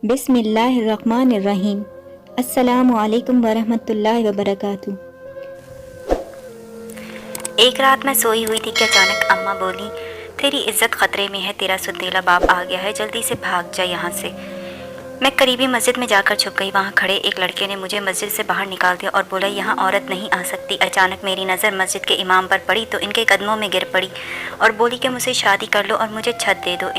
बिस्मिल्लाहिर्रहमानिर्रहीम। अस्सलामु अलैकुम वरहमतुल्लाहि वबरकातुहू। एक रात मैं सोई हुई थी कि अचानक अम्मा बोली, तेरी इज्जत खतरे में है, तेरा सुतीला बाप आ गया है, जल्दी से भाग जा यहाँ से। मैं करीबी मस्जिद में जाकर छुप गई। वहाँ खड़े एक लड़के ने मुझे मस्जिद से बाहर निकाल दिया और बोला, यहाँ औरत नहीं आ सकती। अचानक मेरी नज़र मस्जिद के इमाम पर पड़ी तो इनके कदमों में गिर पड़ी और बोली कि मुझसे शादी कर लो और मुझे छत दे दो।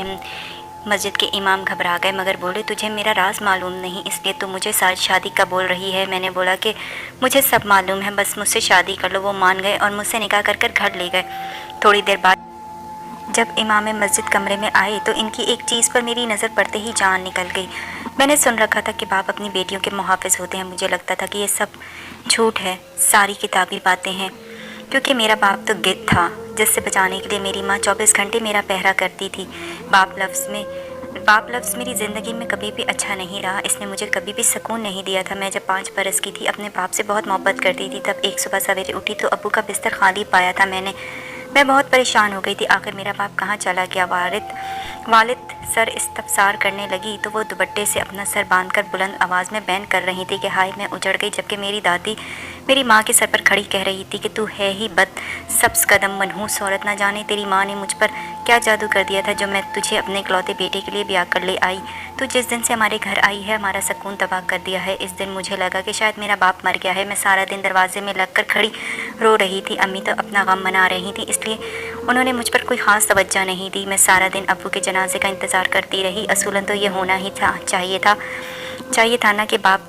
मस्जिद के इमाम घबरा गए मगर बोले, तुझे मेरा राज मालूम नहीं इसलिए तू मुझे शादी का बोल रही है। मैंने बोला कि मुझे सब मालूम है, बस मुझसे शादी कर लो। वो मान गए और मुझसे निकाह कर घर ले गए। थोड़ी देर बाद जब इमाम मस्जिद कमरे में आए तो इनकी एक चीज़ पर मेरी नज़र पड़ते ही जान निकल गई। मैंने सुन रखा था कि बाप अपनी बेटियों के मुहाफ़िज़ होते हैं। मुझे लगता था कि ये सब झूठ है, सारी किताबी बातें हैं, क्योंकि मेरा बाप तो गिद्ध था जिससे बचाने के लिए मेरी माँ 24 घंटे मेरा पहरा करती थी। बाप लफ्ज़ मेरी ज़िंदगी में कभी भी अच्छा नहीं रहा। इसने मुझे कभी भी सुकून नहीं दिया था। मैं जब 5 बरस की थी अपने बाप से बहुत मोहब्बत करती थी। तब एक सुबह सवेरे उठी तो अब्बू का बिस्तर खाली पाया था। मैं बहुत परेशान हो गई थी। आखिर मेरा बाप कहाँ चला गया। वालिद सर इस्तफसार करने लगी तो वो दुपट्टे से अपना सर बांधकर बुलंद आवाज़ में बैन कर रही थी कि हाय मैं उजड़ गई। जबकि मेरी दादी मेरी माँ के सर पर खड़ी कह रही थी कि तू है ही बद सब्ज़ कदम मनहूस औरत, ना जाने तेरी माँ ने मुझ पर क्या जादू कर दिया था जो मैं तुझे अपने इकलौते बेटे के लिए ब्याह कर ले आई। तू जिस दिन से हमारे घर आई है हमारा सुकून तबाह कर दिया है। इस दिन मुझे लगा कि शायद मेरा बाप मर गया है। मैं सारा दिन दरवाजे में लग कर खड़ी रो रही थी। अम्मी तो अपना गम मना रही थी, इसलिए उन्होंने मुझ पर कोई ख़ास तवज्जो नहीं दी। मैं सारा दिन अब्बू के जनाजे का इंतज़ार करती रही। असूलन तो ये होना ही चाहिए था ना कि बाप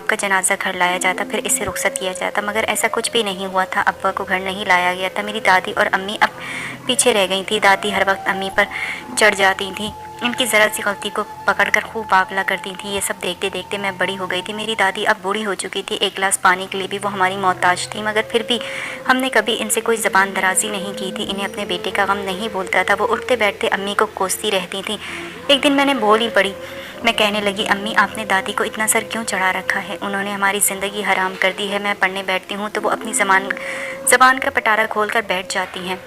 का जनाजा घर लाया जाता, फिर इसे रुखसत किया जाता, मगर ऐसा कुछ भी नहीं हुआ था। अब्बा को घर नहीं लाया गया था। मेरी दादी और अम्मी अब पीछे रह गई थी। दादी हर वक्त अम्मी पर चढ़ जाती थी, इनकी ज़रा सी गलती को पकड़कर खूब बावला करती थी। ये सब देखते देखते मैं बड़ी हो गई थी। मेरी दादी अब बूढ़ी हो चुकी थी। एक गिलास पानी के लिए भी वो हमारी मोहताज थी, मगर फिर भी हमने कभी इनसे कोई ज़बान दराजी नहीं की थी। इन्हें अपने बेटे का गम नहीं बोलता था। वो उठते बैठते अम्मी को कोसती रहती थी। एक दिन मैंने बोल ही पड़ी। मैं कहने लगी, अम्मी आपने दादी को इतना सर क्यों चढ़ा रखा है? उन्होंने हमारी ज़िंदगी हराम कर दी है। मैं पढ़ने बैठती हूँ तो वो अपनी ज़बान का पटारा खोल कर बैठ जाती हैं।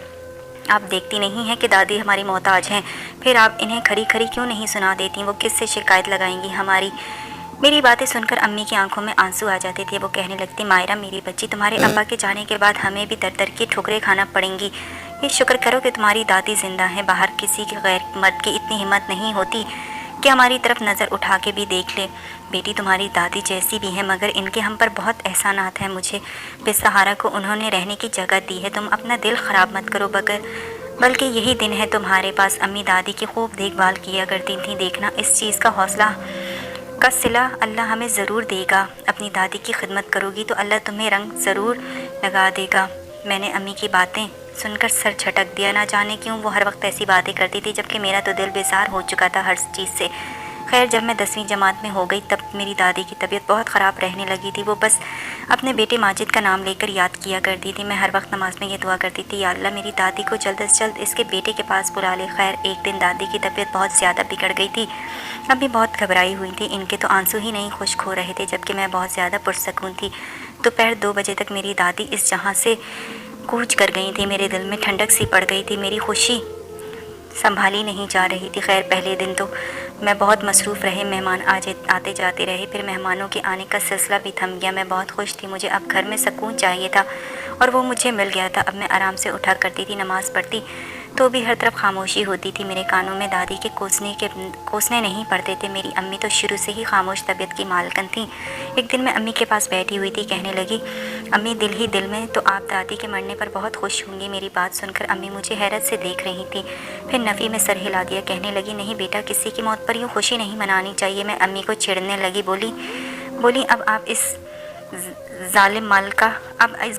आप देखती नहीं हैं कि दादी हमारी मोहताज हैं, फिर आप इन्हें खरी खरी क्यों नहीं सुना देती? वो किससे शिकायत लगाएंगी हमारी? मेरी बातें सुनकर अम्मी की आंखों में आंसू आ जाते थे। वो कहने लगती, मायरा मेरी बच्ची, तुम्हारे अब्बा के जाने के बाद हमें भी दर दर की ठोकरें खाना पड़ेंगी। ये शुक्र करो कि तुम्हारी दादी जिंदा है। बाहर किसी के गैर मर्द की इतनी हिम्मत नहीं होती कि हमारी तरफ नज़र उठा के भी देख ले। बेटी तुम्हारी दादी जैसी भी हैं, मगर इनके हम पर बहुत एहसानात हैं। मुझे बेसहारा को उन्होंने रहने की जगह दी है। तुम अपना दिल ख़राब मत करो, बल्कि यही दिन है तुम्हारे पास। अम्मी दादी की खूब देखभाल किया करती थी। देखना इस चीज़ का हौसला का सिला अल्लाह हमें ज़रूर देगा। अपनी दादी की खिदमत करोगी तो अल्लाह तुम्हें रंग ज़रूर लगा देगा। मैंने अम्मी की बातें सुनकर सर झटक दिया। ना जाने क्यों वो हर वक्त ऐसी बातें करती थी, जबकि मेरा तो दिल बेजार हो चुका था हर चीज़ से। खैर जब मैं 10वीं जमात में हो गई तब मेरी दादी की तबीयत बहुत ख़राब रहने लगी थी। वो बस अपने बेटे माजिद का नाम लेकर याद किया करती थी। मैं हर वक्त नमाज में ये दुआ करती थी, या अल्लाह मेरी दादी को जल्द से जल्द इसके बेटे के पास बुला ले। खैर एक दिन दादी की तबीयत बहुत ज़्यादा बिगड़ गई थी। अभी बहुत घबराई हुई थी। इनके तो आंसू ही नहीं खुश्क हो रहे थे, जबकि मैं बहुत ज़्यादा पुरसकून थी। दोपहर 2 बजे तक मेरी दादी इस जहाँ से कूच कर गई थी। मेरे दिल में ठंडक सी पड़ गई थी। मेरी खुशी संभाली नहीं जा रही थी। खैर पहले दिन तो मैं बहुत मसरूफ़ रहे, मेहमान आते जाते रहे। फिर मेहमानों के आने का सिलसिला भी थम गया। मैं बहुत खुश थी। मुझे अब घर में सुकून चाहिए था और वो मुझे मिल गया था। अब मैं आराम से उठा करती थी, नमाज़ पढ़ती तो भी हर तरफ खामोशी होती थी। मेरे कानों में दादी के कोसने नहीं पड़ते थे। मेरी अम्मी तो शुरू से ही खामोश तबीयत की मालकन थी। एक दिन मैं अम्मी के पास बैठी हुई थी। कहने लगी, अम्मी दिल ही दिल में तो आप दादी के मरने पर बहुत खुश होंगी। मेरी बात सुनकर अम्मी मुझे हैरत से देख रही थी। फिर नफ़ी में सर हिला दिया। कहने लगी, नहीं बेटा, किसी की मौत पर यूँ खुशी नहीं मनानी चाहिए। मैं अम्मी को छेड़ने लगी। बोली अब आप इस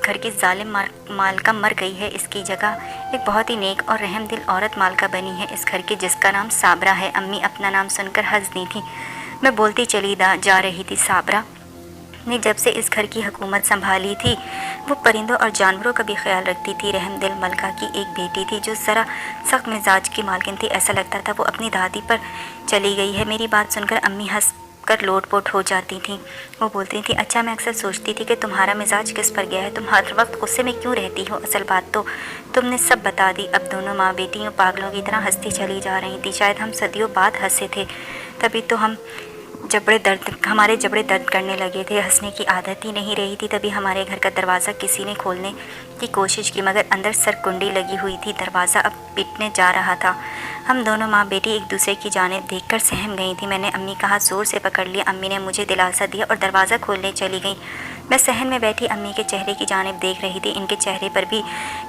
घर की जालिम मालका मर गई है। इसकी जगह एक बहुत ही नेक और रहम दिल औरत मालका बनी है इस घर की, जिसका नाम साबरा है। अम्मी अपना नाम सुनकर हंस दी थी। मैं बोलती चली जा रही थी, साबरा ने जब से इस घर की हुकूमत संभाली थी वो परिंदों और जानवरों का भी ख्याल रखती थी। रहम दिल मलका की एक बेटी थी जो ज़रा सख्त मिजाज की मालकिन थी। ऐसा लगता था वो अपनी दादी पर चली गई है। मेरी बात सुनकर अम्मी हंस कर लोटपोट हो जाती थी। वो बोलती थी, अच्छा मैं अक्सर सोचती थी कि तुम्हारा मिजाज किस पर गया है, तुम हर वक्त गुस्से में क्यों रहती हो। असल बात तो तुमने सब बता दी। अब दोनों माँ बेटियों पागलों की तरह हंसती चली जा रही थी। शायद हम सदियों बाद हंसे थे तभी तो हमारे जबड़े दर्द करने लगे थे। हंसने की आदत ही नहीं रही थी। तभी हमारे घर का दरवाज़ा किसी ने खोलने की कोशिश की, मगर अंदर सर कुंडी लगी हुई थी। दरवाज़ा अब पिटने जा रहा था। हम दोनों माँ बेटी एक दूसरे की जानिब देखकर सहम गई थी। मैंने अम्मी का हाथ ज़ोर से पकड़ लिया। अम्मी ने मुझे दिलासा दिया और दरवाज़ा खोलने चली गई। मैं सहन में बैठी अम्मी के चेहरे की जानिब देख रही थी। इनके चेहरे पर भी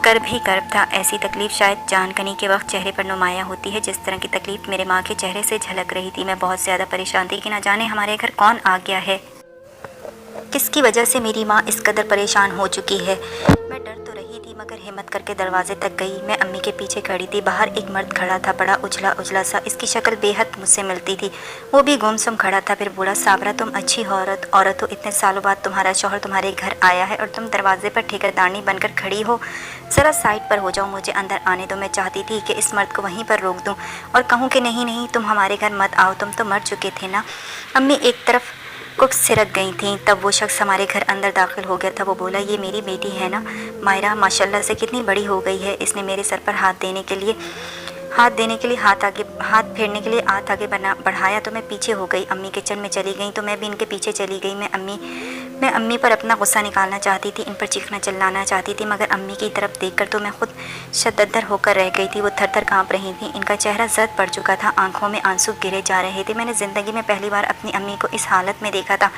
कर्ब था। ऐसी तकलीफ़ शायद जानकनी के वक्त चेहरे पर नुमाया होती है, जिस तरह की तकलीफ़ मेरे माँ के चेहरे से झलक रही थी। मैं बहुत ज़्यादा परेशान थी कि न जाने हमारे घर कौन आ गया है, किसकी वजह से मेरी माँ इस कदर परेशान हो चुकी है। मैं डर तो रही थी, मगर हिम्मत करके दरवाजे तक गई। मैं अम्मी के पीछे खड़ी थी। बाहर एक मर्द खड़ा था, बड़ा उजला सा। इसकी शक्ल बेहद मुझसे मिलती थी। वो भी गुमसुम खड़ा था। फिर बोला, साबरा तुम अच्छी औरत हो, इतने सालों बाद तुम्हारा शौहर तुम्हारे घर आया है और तुम दरवाजे पर ठेकेदारनी बनकर खड़ी हो। ज़रा साइड पर हो जाओ, मुझे अंदर आने दो। मैं चाहती थी कि इस मर्द को वहीं पर रोक दूँ और कहूँ कि नहीं तुम हमारे घर मत आओ, तुम तो मर चुके थे ना। अम्मी एक तरफ कुछ सिरक गई थी। तब वो शख्स हमारे घर अंदर दाखिल हो गया था। वो बोला, ये मेरी बेटी है ना मायरा, माशाल्लाह से कितनी बड़ी हो गई है। इसने मेरे सर पर हाथ देने के लिए हाथ फेरने के लिए हाथ आगे बढ़ाया तो मैं पीछे हो गई। अम्मी किचन में चली गई तो मैं भी इनके पीछे चली गई। मैं अम्मी पर अपना गुस्सा निकालना चाहती थी, इन पर चीखना चिल्लाना चाहती थी, मगर अम्मी की तरफ देखकर तो मैं खुद शद्दर होकर रह गई थी। वो थर-थर काँप रही थी। इनका चेहरा जर्द पड़ चुका था, आंखों में आंसू गिरे जा रहे थे। मैंने ज़िंदगी में पहली बार अपनी अम्मी को इस हालत में देखा था।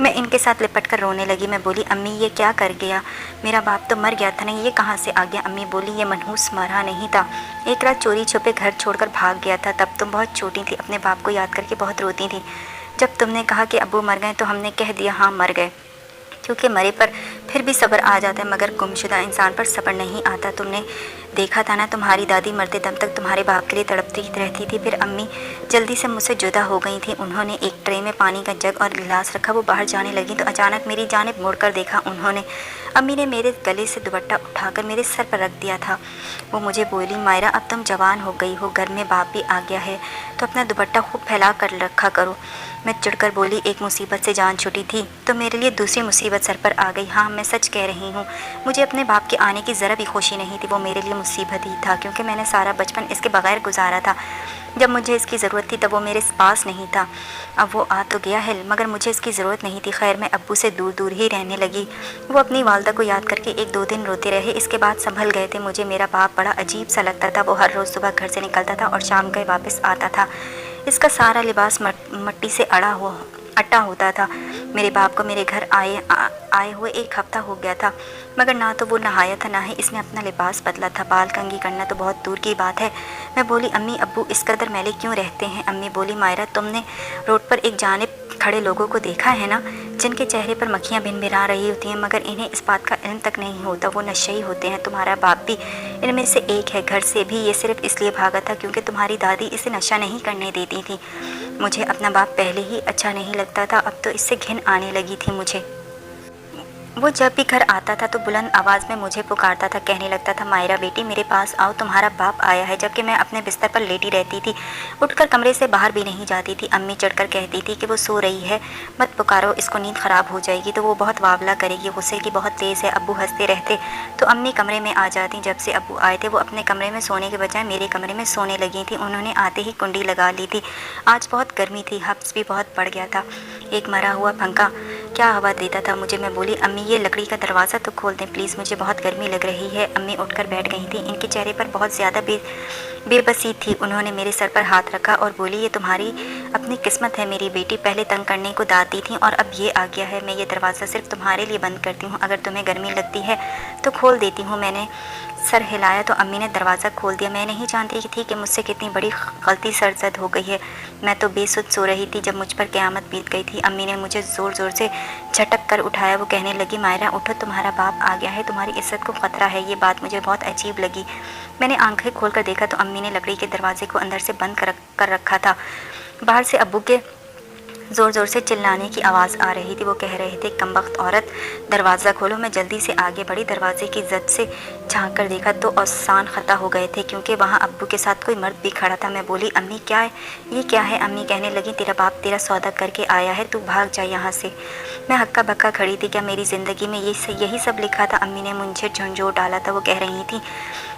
मैं इनके साथ लिपट कर रोने लगी। मैं बोली, अम्मी ये क्या कर गया? मेरा बाप तो मर गया था नहीं, ये कहाँ से आ गया? अम्मी बोली, ये मनहूस मरा नहीं था, एक रात चोरी छुपे घर छोड़कर भाग गया था। तब तुम बहुत छोटी थी, अपने बाप को याद करके बहुत रोती थी। जब तुमने कहा कि अब्बू मर गए तो हमने कह दिया हाँ मर गए, क्योंकि मरे पर फिर भी सब्र आ जाता है, मगर गुमशुदा इंसान पर सब्र नहीं आता। तुमने देखा था ना, तुम्हारी दादी मरते दम तक तुम्हारे बाप के लिए तड़पती रहती थी। फिर अम्मी जल्दी से मुझसे जुदा हो गई थी। उन्होंने एक ट्रे में पानी का जग और गिलास रखा। वो बाहर जाने लगी तो अचानक मेरी जानिब मुड़कर देखा उन्होंने। अम्मी ने मेरे गले से दुपट्टा उठाकर मेरे सर पर रख दिया था। वो मुझे बोली, मायरा अब तुम जवान हो गई हो, घर में बाप भी आ गया है तो अपना दुपट्टा खूब फैला कर रखा करो। मैं चिढ़कर बोली, एक मुसीबत से जान छुटी थी तो मेरे लिए दूसरी मुसीबत सर पर आ गई। हाँ मैं सच कह रही हूँ, मुझे अपने बाप के आने की ज़रा भी खुशी नहीं थी। वो मेरे लिए मुसीबत ही था, क्योंकि मैंने सारा बचपन इसके बगैर गुजारा था। जब मुझे इसकी ज़रूरत थी तब वो मेरे पास नहीं था। अब वो आ तो गया है, मगर मुझे इसकी ज़रूरत नहीं थी। खैर मैं अब्बू से दूर दूर ही रहने लगी। वो अपनी वालदा को याद करके 1-2 दिन रोते रहे। इसके बाद संभल गए थे। मुझे मेरा बाप बड़ा अजीब सा लगता था। वो हर रोज़ सुबह घर से निकलता था और शाम को वापस आता था। इसका सारा लिबास मट्टी से अटा होता था। मेरे बाप को मेरे घर आए हुए 1 हफ्ता हो गया था, मगर ना तो वो नहाया था, ना ही इसने अपना लिबास बदला था। बाल कंघी करना तो बहुत दूर की बात है। मैं बोली, अम्मी अब्बू इस कदर मैले क्यों रहते हैं? अम्मी बोली, मायरा तुमने रोड पर एक जानिब खड़े लोगों को देखा है ना, जिनके चेहरे पर मक्खियाँ भिनभिना रही होती हैं, मगर इन्हें इस बात का इल्म तक नहीं होता। वो नशे ही होते हैं। तुम्हारा बाप भी इनमें से एक है। घर से भी ये सिर्फ इसलिए भागा था क्योंकि तुम्हारी दादी इसे नशा नहीं करने देती थी। मुझे अपना बाप पहले ही अच्छा नहीं लगता था, अब तो इससे घिन आने लगी थी मुझे। वो जब भी घर आता था तो बुलंद आवाज़ में मुझे पुकारता था, कहने लगता था, मायरा बेटी मेरे पास आओ, तुम्हारा बाप आया है। जबकि मैं अपने बिस्तर पर लेटी रहती थी, उठकर कमरे से बाहर भी नहीं जाती थी। अम्मी चढ़कर कहती थी कि वो सो रही है, मत पुकारो, इसको नींद ख़राब हो जाएगी तो वो बहुत वावला करेगी, गुस्से की बहुत तेज़ है। अब्बू हंसते रहते तो अम्मी कमरे में आ जाती। जब से अब्बू आए थे वो अपने कमरे में सोने के बजाय मेरे कमरे में सोने लगी थी। उन्होंने आते ही कुंडी लगा ली थी। आज बहुत गर्मी थी, हब्स भी बहुत बढ़ गया था। एक मरा हुआ पंखा क्या हवा देता था मुझे। मैं बोली, अम्मी ये लकड़ी का दरवाज़ा तो खोल दें प्लीज़, मुझे बहुत गर्मी लग रही है। अम्मी उठकर बैठ गई थी। इनके चेहरे पर बहुत ज़्यादा बेबसी थी। उन्होंने मेरे सर पर हाथ रखा और बोली, ये तुम्हारी अपनी किस्मत है मेरी बेटी, पहले तंग करने को दाती थी और अब ये आ गया है। मैं ये दरवाज़ा सिर्फ तुम्हारे लिए बंद करती हूँ, अगर तुम्हें गर्मी लगती है तो खोल देती हूँ। मैंने सर हिलाया तो अम्मी ने दरवाज़ा खोल दिया। मैं नहीं जानती थी कि मुझसे कितनी बड़ी गलती सरजद हो गई है। मैं तो बेसुध सो रही थी जब मुझ पर क़यामत बीत गई थी। अम्मी ने मुझे ज़ोर ज़ोर से झटक कर उठाया। वो कहने लगी, मायरा उठो, तुम्हारा बाप आ गया है, तुम्हारी इज्जत को ख़तरा है। ये बात मुझे बहुत अजीब लगी। मैंने आंखें खोलकर देखा तो अम्मी ने लकड़ी के दरवाजे को अंदर से बंद कर रखा था। बाहर से अब्बू के ज़ोर ज़ोर से चिल्लाने की आवाज़ आ रही थी। वो कह रहे थे, कमबख्त औरत, दरवाज़ा खोलो। मैं जल्दी से आगे बढ़ी। दरवाजे की जद से झांक कर देखा तो औसान ख़ता हो गए थे, क्योंकि वहाँ अब्बू के साथ कोई मर्द भी खड़ा था। मैं बोली, अम्मी क्या है ये, क्या है? अम्मी कहने लगी, तेरा बाप तेरा सौदा करके आया है, तू भाग जा यहाँ से। मैं हक्का बक्का खड़ी थी। क्या मेरी ज़िंदगी में यही सब लिखा था? अम्मी ने मुझे झंझोर डाला था। वो कह रही थी,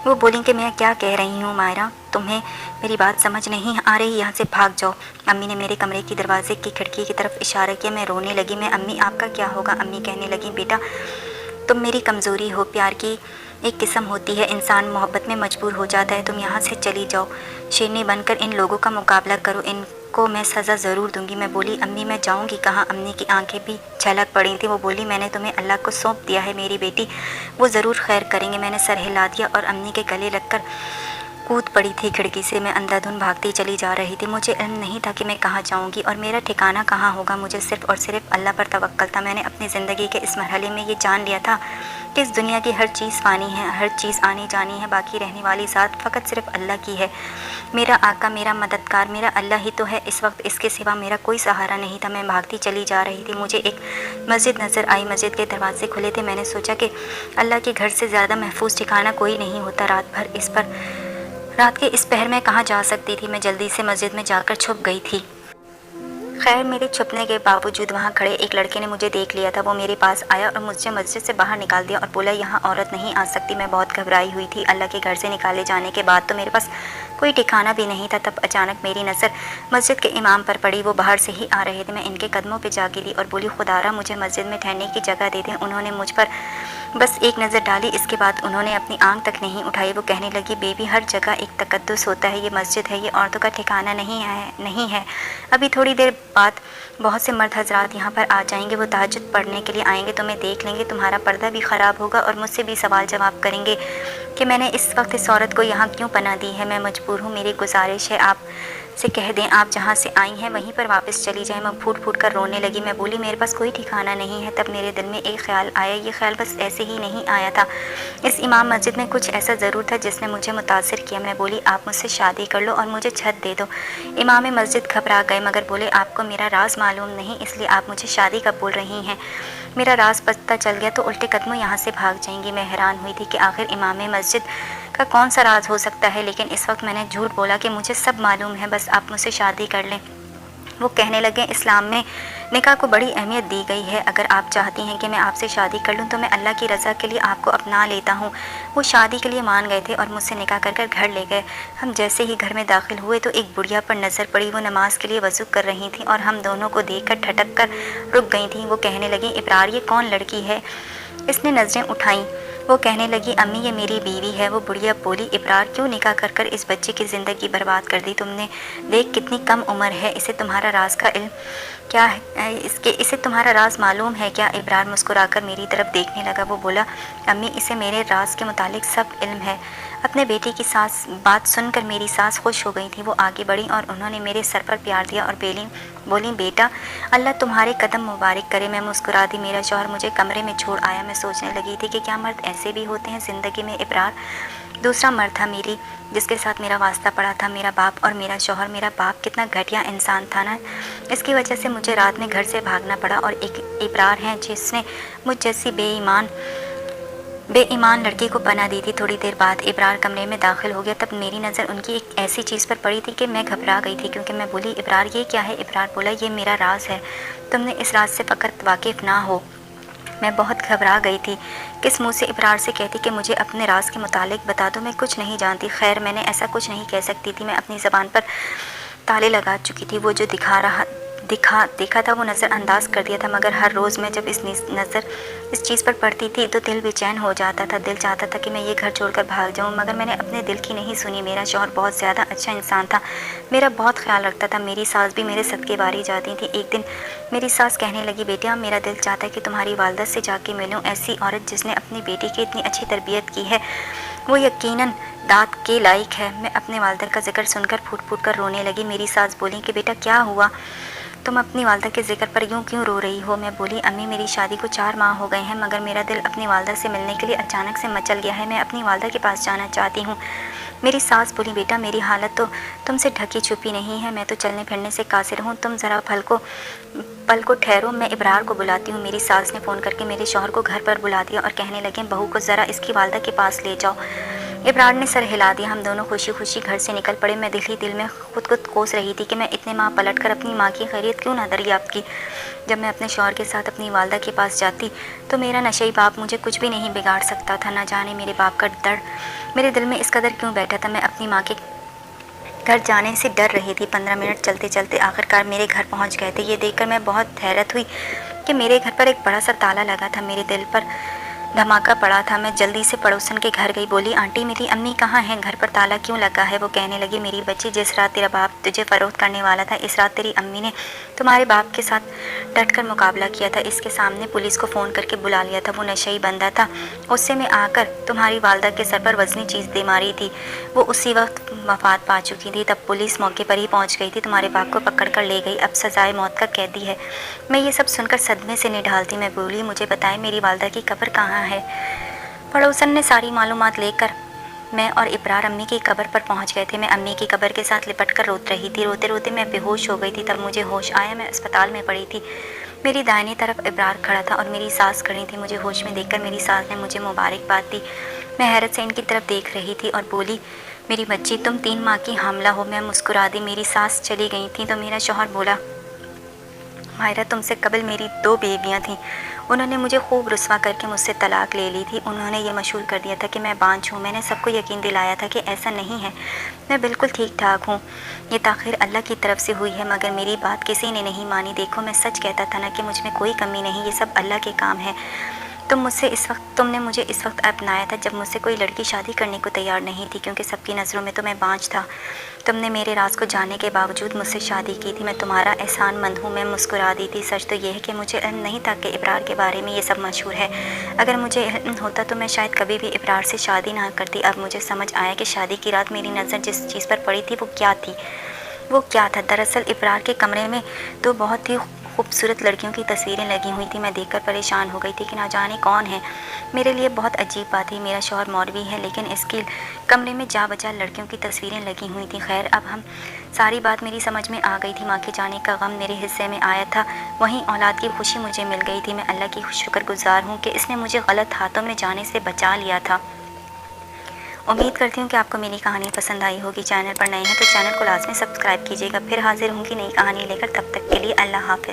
वो बोली कि मैं क्या कह रही हूँ मायरा, तुम्हें मेरी बात समझ नहीं आ रही, यहाँ से भाग जाओ। अम्मी ने मेरे कमरे की दरवाजे की खिड़की की तरफ इशारा किया। मैं रोने लगी। मैं अम्मी आपका क्या होगा? अम्मी कहने लगी, बेटा तुम मेरी कमज़ोरी हो, प्यार की एक किस्म होती है, इंसान मोहब्बत में मजबूर हो जाता है, तुम यहाँ से चली जाओ, शेरनी बनकर इन लोगों का मुकाबला करो, इनको मैं सज़ा ज़रूर दूंगी। मैं बोली, अम्मी मैं जाऊँगी कहाँ? अम्मी की आंखें भी झलक पड़ी थी। वो बोली, मैंने तुम्हें अल्लाह को सौंप दिया है मेरी बेटी, वो ज़रूर खैर करेंगे। मैंने सर हिला दिया और अम्मी के गले लगकर कूद पड़ी थी खिड़की से। मैं अंधाधुंध भागती चली जा रही थी। मुझे इल्म नहीं था कि मैं कहाँ जाऊँगी और मेरा ठिकाना कहाँ होगा। मुझे सिर्फ़ और सिर्फ अल्लाह पर तवक्कल था। मैंने अपनी ज़िंदगी के इस मरहले में ये जान लिया था कि इस दुनिया की हर चीज़ फ़ानी है, हर चीज़ आनी जानी है, बाकी रहने वाली ज़ात फ़कत सिर्फ अल्लाह की है। मेरा आका, मेरा मददगार, मेरा अल्लाह ही तो है। इस वक्त इसके सिवा मेरा कोई सहारा नहीं था। मैं भागती चली जा रही थी। मुझे एक मस्जिद नज़र आई। मस्जिद के दरवाजे खुले थे। मैंने सोचा कि अल्लाह के घर से ज़्यादा महफूज ठिकाना कोई नहीं होता। रात के इस पहर में कहाँ जा सकती थी। मैं जल्दी से मस्जिद में जाकर छुप गई थी। खैर मेरे छुपने के बावजूद वहाँ खड़े एक लड़के ने मुझे देख लिया था। वो मेरे पास आया और मुझे मस्जिद से बाहर निकाल दिया और बोला, यहाँ औरत नहीं आ सकती। मैं बहुत घबराई हुई थी। अल्लाह के घर से निकाले जाने के बाद तो मेरे पास कोई ठिकाना भी नहीं था। तब अचानक मेरी नज़र मस्जिद के इमाम पर पड़ी। वो बाहर से ही आ रहे थे। मैं इनके कदमों पर जा गिरी और बोली, खुदारा मुझे मस्जिद में ठहरने की जगह दे दें। उन्होंने मुझ पर बस एक नज़र डाली, इसके बाद उन्होंने अपनी आंख तक नहीं उठाई। वो कहने लगी, बेबी हर जगह एक तकद्दुस होता है, ये मस्जिद है, ये औरतों का ठिकाना नहीं है। अभी थोड़ी देर बाद बहुत से मर्द हजरात यहाँ पर आ जाएंगे। वो तहज्जुद पढ़ने के लिए आएंगे, तुम्हें देख लेंगे, तुम्हारा पर्दा भी ख़राब होगा और मुझसे भी सवाल जवाब करेंगे कि मैंने इस वक्त इस औरत को यहाँ क्यों पनाह दी है। मैं मजबूर हूँ, मेरी गुजारिश है आप से कह दें आप जहाँ से आई हैं वहीं पर वापस चली जाएं। मैं फूट फूट कर रोने लगी। मैं बोली, मेरे पास कोई ठिकाना नहीं है। तब मेरे दिल में एक ख्याल आया। ये ख्याल बस ऐसे ही नहीं आया था, इस इमाम मस्जिद में कुछ ऐसा ज़रूर था जिसने मुझे मुतासिर किया। मैं बोली, आप मुझसे शादी कर लो और मुझे छत दे दो। इमाम मस्जिद घबरा गए मगर बोले, आपको मेरा राज मालूम नहीं, इसलिए आप मुझे शादी कब बोल रही हैं? मेरा राज पता चल गया तो उल्टे कदमों यहाँ से भाग जाएंगी। मैं हैरान हुई थी कि आखिर इमाम मस्जिद का कौन सा राज हो सकता है, लेकिन इस वक्त मैंने झूठ बोला कि मुझे सब मालूम है, बस आप मुझसे शादी कर लें। वो कहने लगे, इस्लाम में निकाह को बड़ी अहमियत दी गई है। अगर आप चाहती हैं कि मैं आपसे शादी कर लूँ तो मैं अल्लाह की रज़ा के लिए आपको अपना लेता हूँ। वो शादी के लिए मान गए थे और मुझसे निकाह कर कर घर ले गए। हम जैसे ही घर में दाखिल हुए तो एक बुढ़िया पर नज़र पड़ी। वो नमाज के लिए वज़ू कर रही थी और हम दोनों को देख कर ठटक कर रुक गई थी। वो कहने लगी, इब्रार ये कौन लड़की है? इसने नज़रें उठाईं। वो कहने लगी, अम्मी ये मेरी बीवी है। वो बुढ़िया बोली, इब्रार क्यों निकाह कर कर इस बच्चे की ज़िंदगी बर्बाद कर दी तुमने? देख कितनी कम उम्र है, इसे तुम्हारा राज का इल्म क्या है? इसे तुम्हारा राज मालूम है क्या? इब्रार मुस्कुराकर मेरी तरफ देखने लगा। वो बोला, अम्मी इसे मेरे राज के मुतालिक सब इल्म है। अपने बेटे की बात सुनकर मेरी सास खुश हो गई थी। वो आगे बढ़ी और उन्होंने मेरे सर पर प्यार दिया और बोली, बेटा अल्लाह तुम्हारे कदम मुबारक करे। मैं मुस्कुरा दी। मेरा शौहर मुझे कमरे में छोड़ आया। मैं सोचने लगी थी कि क्या मर्द ऐसे भी होते हैं ज़िंदगी में? इब्रार दूसरा मर्द था मेरी जिसके साथ मेरा वास्ता पड़ा था। मेरा बाप और मेरा शौहर। मेरा बाप कितना घटिया इंसान था ना, इसकी वजह से मुझे रात में घर से भागना पड़ा। और एक इब्रार हैं जिसने मुझ जैसी बेईमान लड़की को पनाह दी थी। थोड़ी देर बाद इब्रार कमरे में दाखिल हो गया। तब मेरी नज़र उनकी एक ऐसी चीज़ पर पड़ी थी कि मैं घबरा गई थी, क्योंकि मैं बोली, इब्रार ये क्या है? इब्रार बोला, ये मेरा राज है, तुमने इस राज से फ़कत वाकिफ़ ना हो। मैं बहुत घबरा गई थी। किस मुँह से इब्रार से कहती कि मुझे अपने राज के मुतालिक बता दो, मैं कुछ नहीं जानती। खैर मैंने ऐसा कुछ नहीं कह सकती थी, मैं अपनी ज़बान पर ताले लगा चुकी थी। वो जो देखा था वो नज़रअंदाज कर दिया था, मगर हर रोज़ मैं जब इस चीज़ पर पड़ती थी तो दिल बेचैन हो जाता था। दिल चाहता था कि मैं ये घर छोड़कर भाग जाऊं, मगर मैंने अपने दिल की नहीं सुनी। मेरा शौहर बहुत ज़्यादा अच्छा इंसान था, मेरा बहुत ख्याल रखता था। मेरी सास भी मेरे सदके बारी जाती थी। एक दिन मेरी सास कहने लगी, बेटिया मेरा दिल चाहता है कि तुम्हारी वालदा से जाके मिलूँ। ऐसी औरत जिसने अपनी बेटी की इतनी अच्छी तरबियत की है वो यकीनन दाद के लायक है। मैं अपने वालदा का जिक्र सुनकर फूट फूट कर रोने लगी। मेरी सास बोली कि बेटा क्या हुआ, तुम अपनी वालदा के ज़िक्र पर यूँ क्यों रो रही हो? मैं बोली, अम्मी मेरी शादी को 4 माह हो गए हैं, मगर मेरा दिल अपनी वालदा से मिलने के लिए अचानक से मचल गया है। मैं अपनी वालदा के पास जाना चाहती हूँ। मेरी सास बोली, बेटा मेरी हालत तो तुमसे ढकी छुपी नहीं है, मैं तो चलने फिरने से कासिर हूँ, तुम ज़रा पल को ठहरो, मैं इब्रार को बुलाती हूँ। मेरी सास ने फ़ोन करके मेरे शौहर को घर पर बुला दिया और कहने लगे, बहू को ज़रा इसकी वालदा के पास ले जाओ। ابرار نے سر ہلا دیا۔ ہم دونوں خوشی خوشی گھر سے نکل پڑے۔ میں دل ہی دل میں خود کو کوس رہی تھی کہ میں اتنے ماہ پلٹ کر اپنی ماں کی خیریت کیوں نہ دریافت کی۔ جب میں اپنے شوہر کے ساتھ اپنی والدہ کے پاس جاتی تو میرا نشئی باپ مجھے کچھ بھی نہیں بگاڑ سکتا تھا۔ نہ جانے میرے باپ کا ڈر میرے دل میں اس قدر کیوں بیٹھا تھا۔ میں اپنی ماں کے گھر جانے سے ڈر رہی تھی۔ 15 منٹ چلتے چلتے آخرکار میرے گھر پہنچ گئے تھے۔ یہ دیکھ کر میں بہت حیرت ہوئی کہ میرے گھر پر ایک بڑا سا تالا لگا تھا۔ میرے دل پر دھماکہ پڑا تھا۔ میں جلدی سے پڑوسن کے گھر گئی۔ بولی، آنٹی میری امی کہاں ہیں؟ گھر پر تالا کیوں لگا ہے؟ وہ کہنے لگی، میری بچی، جس رات تیرا باپ تجھے فروخت کرنے والا تھا، اس رات تیری امی نے تمہارے باپ کے ساتھ ڈٹ کر مقابلہ کیا تھا۔ اس کے سامنے پولیس کو فون کر کے بلا لیا تھا۔ وہ نشئی بندہ تھا۔ غصے میں آ کر تمہاری والدہ کے سر پر وزنی چیز دے ماری تھی۔ وہ اسی وقت وفات پا چکی تھی۔ تب پولیس موقع پر ہی پہنچ گئی تھی، تمہارے باپ کو پکڑ کر لے گئی۔ اب سزائے موت کا قیدی ہے۔ میں یہ سب سن کر صدمے سے نڈھالتی میں بولی، مجھے بتائیں میری والدہ کی قبر کہاں ہے؟ پڑوسن نے ساری معلومات لے کر میں اور ابرار امی کی قبر پر پہنچ گئے تھے۔ میں امی کی قبر کے ساتھ لپٹ کر روت رہی تھی۔ روتے روتے میں بے ہوش ہو گئی تھی۔ تب مجھے ہوش آیا، میں اسپتال میں پڑی تھی۔ میری دائنی طرف ابرار کھڑا تھا اور میری ساس کھڑی تھی۔ مجھے ہوش میں دیکھ کر میری ساس نے مجھے مبارکباد دی۔ میں حیرت سے ان کی طرف دیکھ رہی تھی اور بولی، میری بچی، تم 3 ماہ کی حاملہ ہو۔ میں مسکرا دی۔ میری ساس چلی گئی تھیں تو میرا شوہر بولا، ماہرہ، تم سے قبل میری 2 بیویاں تھیں۔ انہوں نے مجھے خوب رسوا کر کے مجھ سے طلاق لے لی تھی۔ انہوں نے یہ مشہور کر دیا تھا کہ میں بانجھ ہوں۔ میں نے سب کو یقین دلایا تھا کہ ایسا نہیں ہے، میں بالکل ٹھیک ٹھاک ہوں۔ یہ تاخیر اللہ کی طرف سے ہوئی ہے، مگر میری بات کسی نے نہیں مانی۔ دیکھو، میں سچ کہتا تھا نا کہ مجھ میں کوئی کمی نہیں، یہ سب اللہ کے کام ہے۔ تم نے مجھے اس وقت اپنایا تھا جب مجھ سے کوئی لڑکی شادی کرنے کو تیار نہیں تھی، کیونکہ سب کی نظروں میں تو میں بانجھ تھا۔ تم نے میرے راز کو جاننے کے باوجود مجھ سے شادی کی تھی۔ میں تمہارا احسان مند ہوں۔ میں مسکرا دی تھی۔ سچ تو یہ ہے کہ مجھے علم نہیں تھا کہ ابرار کے بارے میں یہ سب مشہور ہے۔ اگر مجھے علم ہوتا تو میں شاید کبھی بھی ابرار سے شادی نہ کرتی۔ اب مجھے سمجھ آیا کہ شادی کی رات میری نظر جس چیز پر پڑی تھی وہ کیا تھا۔ دراصل ابرار کے کمرے میں 2 بہت ہی خوبصورت لڑکیوں کی تصویریں لگی ہوئی تھیں۔ میں دیکھ کر پریشان ہو گئی تھی کہ نہ جانے کون ہے۔ میرے لیے بہت عجیب بات ہے، میرا شوہر مولوی ہے لیکن اس کے کمرے میں جا بجا لڑکیوں کی تصویریں لگی ہوئی تھیں۔ خیر، اب ساری بات میری سمجھ میں آ گئی تھی۔ ماں کے جانے کا غم میرے حصے میں آیا تھا، وہیں اولاد کی خوشی مجھے مل گئی تھی۔ میں اللہ کی شکر گزار ہوں کہ اس نے مجھے غلط ہاتھوں میں جانے سے بچا لیا تھا۔ امید کرتی ہوں کہ آپ کو میری کہانی پسند آئی ہوگی۔ چینل پر نئے ہیں تو چینل کو لازمی سبسکرائب کیجیے گا۔ پھر حاضر ہوں گی نئی کہانی لے کر، تب تک کے لیے اللہ حافظ۔